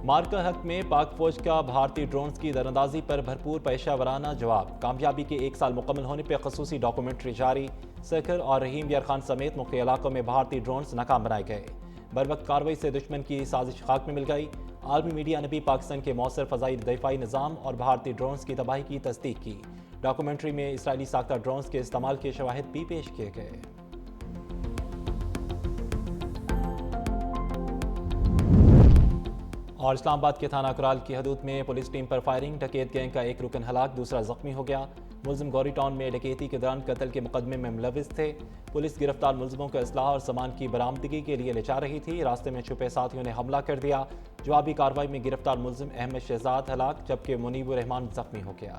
मार्का हक में पाक फौज का भारतीय ड्रोन्स की दरअंदाजी पर भरपूर पेशा वराना जवाब। कामयाबी के 1 साल मुकम्मल होने पर खसूसी डॉक्यूमेंट्री जारी। सखर और रहीम यार खान समेत मुख्य इलाकों में भारतीय ड्रोन्स नाकाम बनाए गए। बर वक्त कार्रवाई से दुश्मन की साजिश खाक में मिल गई। आलमी मीडिया ने भी पाकिस्तान के मौसर फ़ज़ाई दिफाई निज़ाम और भारतीय ड्रोन्स की तबाही की तस्दीक की। डॉक्यूमेंट्री में इसराइली साख्ता ड्रोन्स के इस्तेमाल के शवाहिद भी पेश किए गए। और इस्लामाबाद के थाना कुराल की हदूद में पुलिस टीम पर फायरिंग। डकैत गैंग का एक रुकन हलाक, दूसरा जख्मी हो गया। मुलजिम गौरी टाउन में डकैती के दौरान कत्ल के मुकदमे में मुलविस थे। पुलिस गिरफ्तार मुलजिमों को असलाह और सामान की बरामदगी के लिए ले जा रही थी। रास्ते में छुपे साथियों ने हमला कर दिया। जवाबी कार्रवाई में गिरफ्तार मुलजिम अहमद शहजाद हलाक, जबकि मुनीबुर रहमान जख्मी हो गया।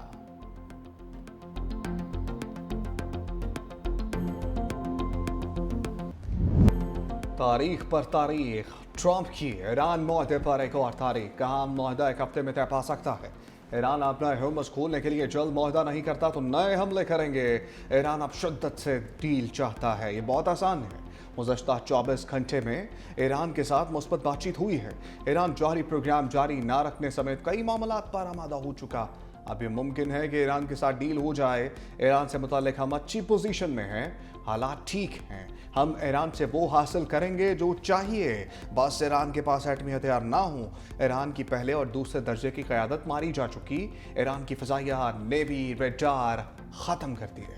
तारीख पर तारीख, ट्रंप की ईरान मुआहदे पर एक और तारीख। कहा मुआहदा एक हफ्ते में तय पा सकता है। ईरान अपना हुर्मुज़ खोलने के लिए जल्द मुआहदा नहीं करता तो नए हमले करेंगे। ईरान अब शिद्दत से डील चाहता है। ये बहुत आसान है। गुज़श्ता 24 घंटे में ईरान के साथ मुस्बत बातचीत हुई है। ईरान जौहरी प्रोग्राम जारी ना रखने समेत कई मामलात पर आमादा हो चुका। अब ये मुमकिन है कि ईरान के साथ डील हो जाए। ईरान से मुताल्लिक हम अच्छी पोजीशन में हैं, हालात ठीक हैं। हम ईरान से वो हासिल करेंगे जो चाहिए, बस ईरान के पास एटमी हथियार ना हो। ईरान की पहले और दूसरे दर्जे की क़यादत मारी जा चुकी। ईरान की फ़ज़ाइया, नेवी, रडार ख़त्म कर दिए।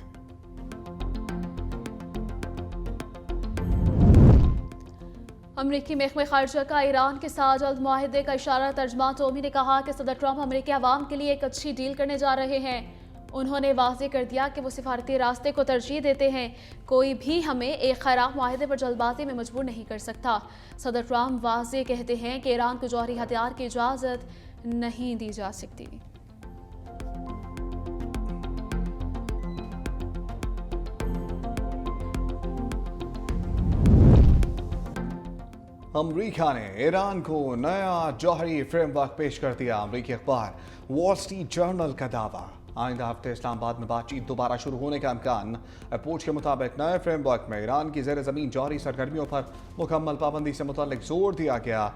अमरीकी महकमे खारजा का ईरान के साथ जल्द मुआहदे का इशारा। तर्जमान टोमी ने कहा कि सदर ट्रंप अमरीकी अवाम के लिए एक अच्छी डील करने जा रहे हैं। उन्होंने वाज़ेह कर दिया कि वो सिफारती रास्ते को तरजीह देते हैं। कोई भी हमें एक खराब मुआहदे पर जल्दबाजी में मजबूर नहीं कर सकता। सदर ट्रंप वाज़ेह कहते हैं कि ईरान को जौहरी हथियार की इजाज़त नहीं दी जा सकती। अमरीका ने ईरान को नया जौहरी फ्रेमवर्क पेश कर दिया। अमरीकी अखबार वॉल स्ट्रीट जर्नल का दावा। आइंदा हफ्ते इस्लामाबाद में बातचीत दोबारा शुरू होने का इम्कान। रिपोर्ट के मुताबिक नए फ्रेमवर्क में ईरान की ज़ेर ज़मीन जौहरी सरगर्मियों पर मुकम्मल पाबंदी से मुताल्लिक जोर दिया गया।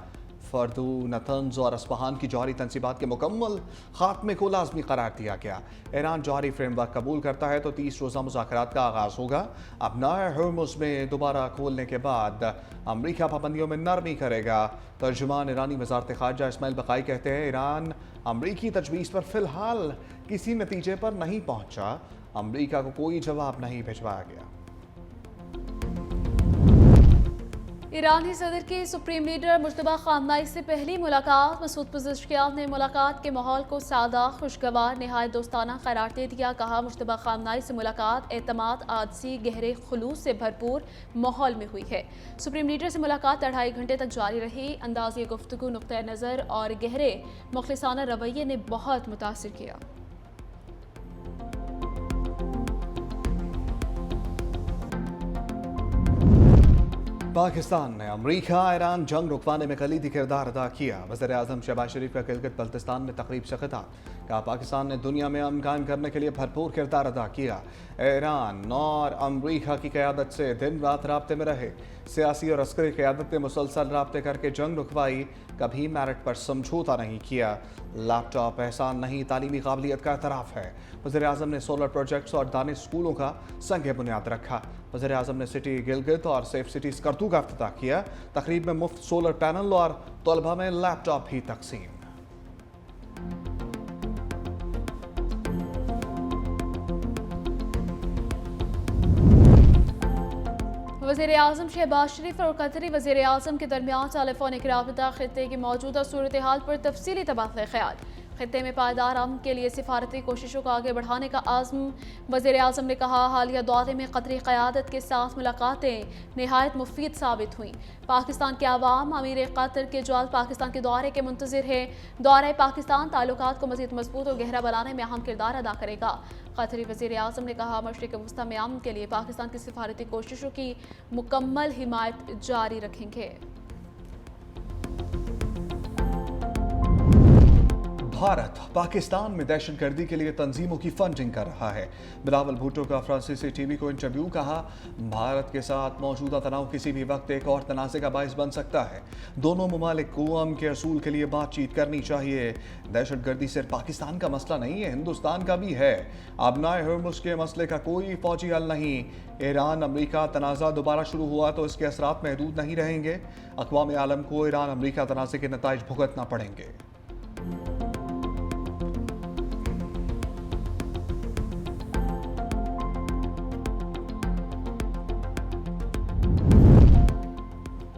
फर्दू, नतंज और अस्फहान की जौहरी तनसीबात के मुकम्मल खात्मे को लाजमी करार दिया गया। ईरान जौहरी फ्रेमवर्क कबूल करता है तो 30 रोज़ा मुज़ाकरात का आगाज़ होगा। अब नए हुर्मुज़ में दोबारा खोलने के बाद अमरीका पाबंदियों में नरमी करेगा। तर्जुमान ईरानी वज़ारत ख़ारजा इस्माइल बक़ाई कहते हैं ईरान अमरीकी तजवीज़ पर फ़िलहाल किसी नतीजे पर नहीं पहुँचा। अमरीका को कोई जवाब नहीं भिजवाया गया। ईरानी सदर की सुप्रीम लीडर मुश्तबा खामनाई से पहली मुलाकात। मसूद पज़ेश्कियान ने मुलाकात के माहौल को सादा, खुशगवार, नहायत दोस्ताना करार दे दिया। कहा मुश्तबा खामनाई से मुलाकात एतमाद, आदसी, गहरे खुलूस से भरपूर माहौल में हुई है। सुप्रीम लीडर से मुलाकात 2.5 घंटे तक जारी रही। अंदाज़े गुफ्तगू, नुक्ता नज़र और गहरे मुखलिसाना रवैये ने बहुत मुतासिर किया। पाकिस्तान ने अमरीका ईरान जंग रुकवाने में कलीदी किरदार अदा किया। वज़ीर-ए-आज़म शहबाज शरीफ का गिलगित बल्तिस्तान में तकरीब से खिताब। कहा पाकिस्तान ने दुनिया में अमन कायम करने के लिए भरपूर किरदार अदा किया। ईरान और अमरीका की क़यादत से दिन रात राब्ते में रहे। सियासी और अस्करी क़यादत ने मुसलसल राब्ते करके जंग रुकवाई, कभी मेरिट पर समझौता नहीं किया। लैपटॉप एहसान नहीं, तालीमी काबिलियत का एतराफ़ है। वज़ीर-ए-आज़म ने सोलर प्रोजेक्ट्स और दानिश स्कूलों का संग बुनियाद रखा। वज़ीर-ए-आज़म ने सिटी गिलगित और सेफ सिटी स्कर्दू का इफ्तिताह किया। तकरीब में मुफ्त सोलर पैनल और तलबा में लैपटॉप भी तकसीम। वज़ीर-ए-आज़म शहबाज शरीफ और कतरी वज़ीर-ए-आज़म के दरमियान टेलीफोनिक राबता, खित्ते की मौजूदा सूरत हाल पर तफसीली तबादला ख्याल। खित्ते में पायदार अमन के लिए सिफारती कोशिशों को आगे बढ़ाने का आज़म। वज़ीर-ए-आज़म ने कहा हालिया दौरे में कतरी क़यादत के साथ मुलाकातें नहायत मुफीद साबित हुई। पाकिस्तान के अवाम अमीर कतर के जल्द पाकिस्तान के दौरे के मुंतज़िर है। दौरे पाकिस्तान ताल्लुकात को मज़ीद मजबूत और गहरा बनाने में अहम किरदार अदा करेगा। कतरी वज़ीर-ए-आज़म ने कहा मशरिक़ वस्ता में अमन के लिए पाकिस्तान की सिफारती कोशिशों की मुकम्मल हिमायत जारी रखेंगे। भारत पाकिस्तान में दहशतगर्दी के लिए तंजीमों की फंडिंग कर रहा है। बिलावल भुट्टो का फ्रांसीसी टीवी को इंटरव्यू। कहा, भारत के साथ मौजूदा तनाव किसी भी वक्त एक और तनाज़े का बायस बन सकता है। दोनों ममालिक को अमन के असूल के लिए बातचीत करनी चाहिए। दहशतगर्दी सिर्फ पाकिस्तान का मसला नहीं है, हिंदुस्तान का भी है। अबनाए हुर्मुज़ के मसले का कोई फौजी हल नहीं। ईरान अमरीका तनाज़ा दोबारा शुरू हुआ तो इसके असरात महदूद नहीं रहेंगे। अक़वाम आलम को ईरान अमरीका तनाज़े के नताइज भुगतना पड़ेंगे।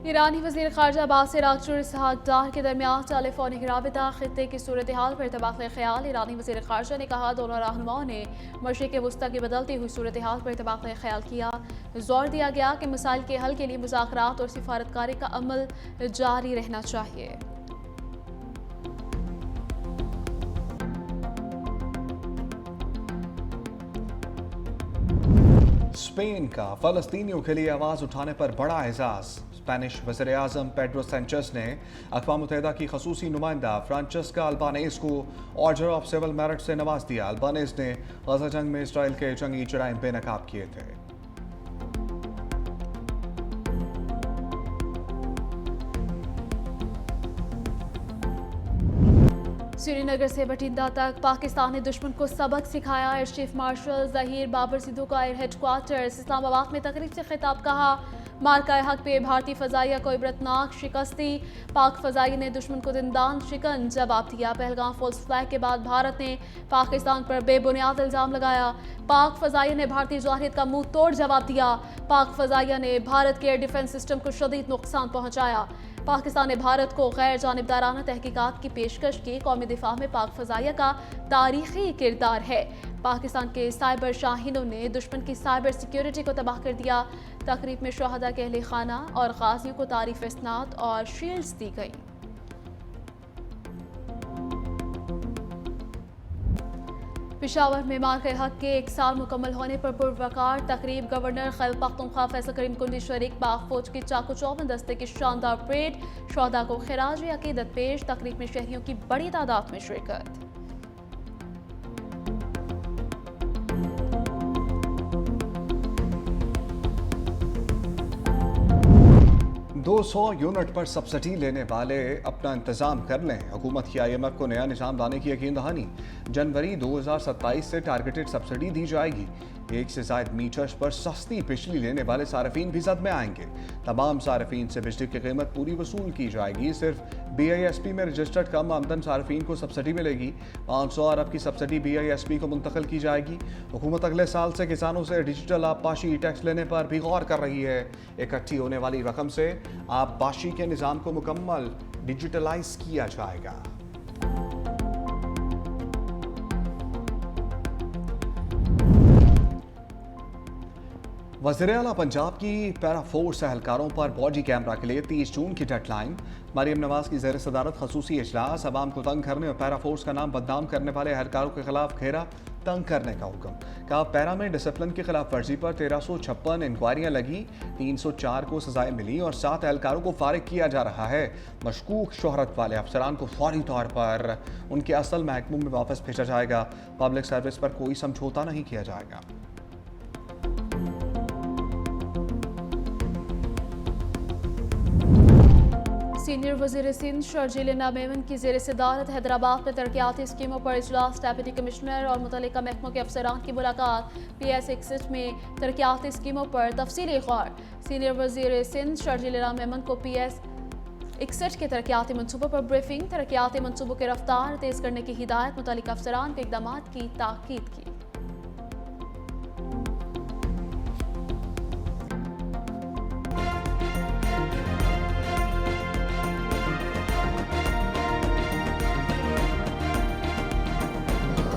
ईरानी वज़ीर ख़ारजा बासिर आक्चुर इसहाक डार के दरमियान टेलीफोनिक राबिता खित्ते की सूरत हाल पर तबादला ख्याल। ईरानी वज़ीर ख़ारजा ने कहा, दोनों रहनुमाओं ने मशरिक़ वस्ता की बदलती हुई सूरत हाल पर तबादला ख्याल किया। जोर दिया गया कि मसाइल के हल के लिए मुज़ाकरात और सिफारतकारी का अमल जारी रहना चाहिए। स्पेन का फ़लस्तीनियों के लिए आवाज़ उठाने पर बड़ा एजाज़। स्पेनिश वज़ीर आज़म पेड्रो सैंचेज़ ने अक़वाम मुत्तहिदा की खसूसी नुमाइंदा फ्रांचेस्का अल्बानेज़ को ऑर्डर ऑफ सिविल मेरिट से नवाज दिया। अल्बानेज़ ने गज़ा जंग में इसराइल के जंगी जराइम बेनकाब किए थे। श्रीनगर से बठिंडा तक पाकिस्तान ने दुश्मन को सबक सिखाया। Air chief marshal Zaheer Babar Sidhu का एयर हेडक्वार्टर्स इस्लामाबाद में तकरीब से खिताब। कहा, मार्का हक पे भारतीय फ़ज़ाइया को इबरतनाक शिकस्ती। पाक फ़ज़ाइया ने दुश्मन को दिनदान शिकन जवाब दिया। पहलगाम फॉल्स फ्लैग के बाद भारत ने पाकिस्तान पर बेबुनियाद इल्ज़ाम लगाया। पाक फ़ज़ाइया ने भारतीय जारहियत का मुंह तोड़ जवाब दिया। पाक फ़ज़ाइया ने भारत के एयर डिफेंस सिस्टम को शदीद नुकसान पहुँचाया। पाकिस्तान ने भारत को गैर जानिबदाराना तहकीकात की पेशकश की। कौमी दिफा में पाक फ़ज़ाइया का तारीखी किरदार है। पाकिस्तान के साइबर शाहीनों ने दुश्मन की साइबर सिक्योरिटी को तबाह कर दिया। तकरीब में शहदा के अहले खाना और गाजियों को तारीफ इस्नाद और शील्ड्स दी गई। पेशावर में मार्के हक के 1 साल मुकम्मल होने पर पुरवकार तकरीब। गवर्नर खैबर पख्तूनख्वा फैसल करीम कुंडी शरीक पाक फौज की चाकू चौबंद दस्ते की शानदार परेड। शहदा को खिराज अकीदत पेश। तकरीब में शहरियों की बड़ी तादाद में शिरकत। 200 यूनिट पर सब्सिडी लेने वाले अपना इंतजाम कर लें। हुकूमत की IMF को नया निज़ाम लाने की यकीन दहानी। जनवरी 2027 से टारगेटेड सब्सिडी दी जाएगी। 1 से ज़ायद मीटर्स पर सस्ती बिजली लेने वाले सार्फिन भी जद में आएंगे। तमाम सार्फिन से बिजली की कीमत पूरी वसूल की जाएगी। सिर्फ BISP में रजिस्टर्ड कम आमदन सार्फिन को सब्सिडी मिलेगी। 500 अरब की सब्सिडी BISP को मुंतकिल की जाएगी। हुकूमत अगले साल से किसानों से डिजिटल आबपाशी टैक्स लेने पर भी गौर कर रही है। इकट्ठी होने वाली रकम से आबपाशी के निज़ाम को मुकम्मल डिजिटलाइज किया जाएगा। वज़ीर आला पंजाब की पैरा फोर्स एहलकारों पर बॉडी कैमरा के लिए 30 जून की डेडलाइन। मरियम नवाज की ज़ेर सदारत खसूसी इजलास। अवाम को तंग करने और पैरा फोर्स का नाम बदनाम करने वाले एहलकारों के खिलाफ घेरा तंग करने का हुक्म। कहा, पैरा में डिसिप्लिन की खिलाफ वर्जी पर 1356 इंक्वायरियां लगी। 304 को सजाएं मिली और 7 एहलकारों को फारिग किया जा रहा है। मशकूक शोहरत वाले अफसरान को फौरी तौर पर उनके असल महकमों में वापस भेजा जाएगा। पब्लिक सर्विस पर कोई समझौता नहीं किया जाएगा। सीनियर वज़ीर सिंध शर्जील मेमन की ज़ेर सदारत हैदराबाद में तरक्याती स्कीमों पर इजलास। डेप्यूटी कमिश्नर और मुतल्लिका महकमों के अफसरान की मुलाकात। PS 61 में तरक्याती स्कीमों पर तफसीली गौर। सीनियर वज़ीर सिंध शर्जील मेमन को PS 61 के तरक्याती मनसूबों पर ब्रीफिंग। तरक्याती मनसूबों की रफ्तार तेज़ करने की हिदायत। मुतल्लिका अफसरान के इक़दामात की ताकीद की।